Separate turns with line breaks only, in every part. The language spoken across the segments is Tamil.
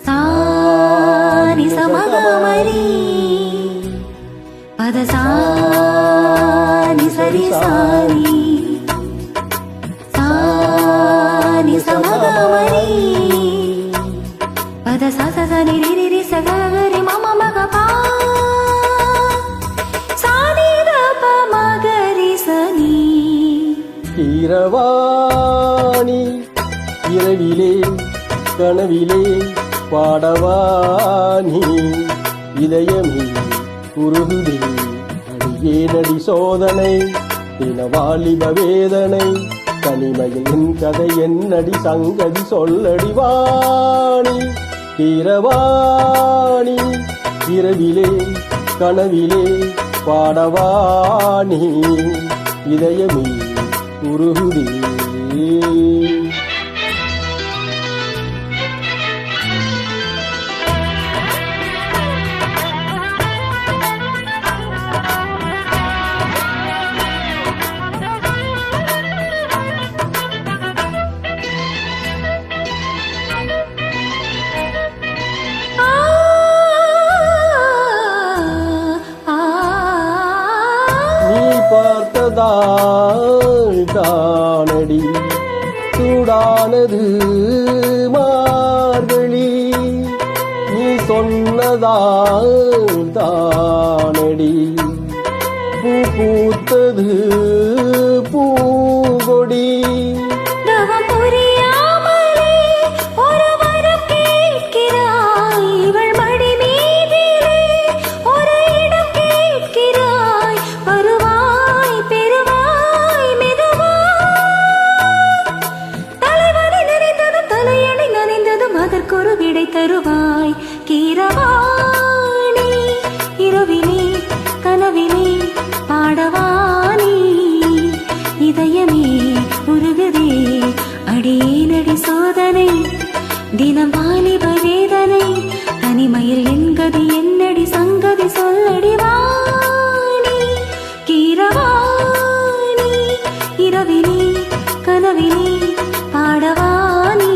சாரி சமகமரி பத சாரி சரி சாரி சாரி சமகமரி பத சசரி ரிரி சகரி மம மகபா சாரி ரப மகரி சனி.
இரவாணி இரவிலே கனவிலே பாடவானி இதயமே உருகுதே அடியே நடி சோதனை தினவாலிப வேதனை தனிமையில் என் கதை என்னடி சங்கதி சொல்லடி வாணி. இரவாணி இரவிலே கனவிலே பாடவானி இதயமே உருகுதே. பார்த்ததால் தானடி சூடானது மார்கழி நீ சொன்னதால் தானடி பூ பூத்தது பூங்கொடி.
அதற்கொரு விடை தருவாய் கீரவாணி இரவிலே கனவிலே பாடவானி இதயமே உருகுதே அடியேனடி சோதனை தினம் வாலிப வேதனை தனிமையில் என்கதி என்னடி சங்கதி சொல்லடி வாணி. கீரவாணி இரவிலே கனவிலே பாடவானி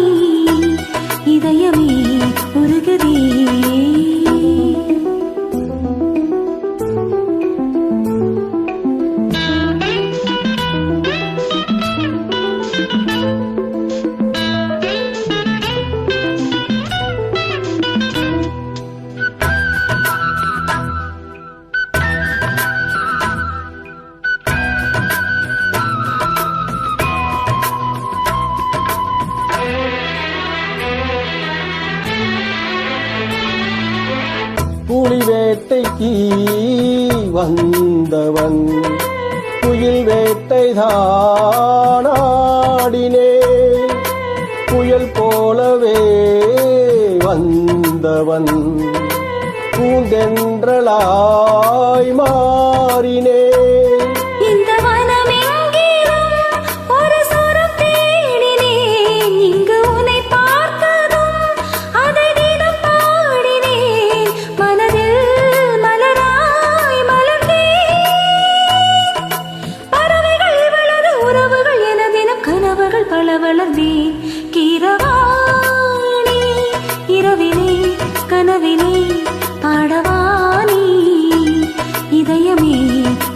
இதயமே உருகுதே.
புலி வேட்டைக்கு வந்தவன் புயல் வேட்டை தானாடினே புயல் போலவே வந்தவன் பூந்தென்றலாய் மாறினே.
பல வளர்ந்தேன் கீரவாணி இரவிலே கனவிலே பாடவானி இதயமே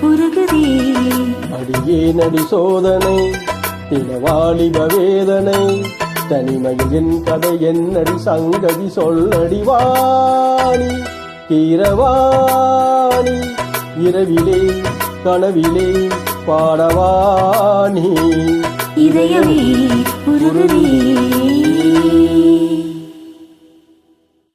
உருகுதே
அடியே நடி சோதனை தினவாலிப வேதனை தனிமையில் என் கதை என்னடி சங்கதி சொல்லடி வாணி. கீரவாணி இரவிலே கனவிலே பாடவானி
இதயமே உருகுதே.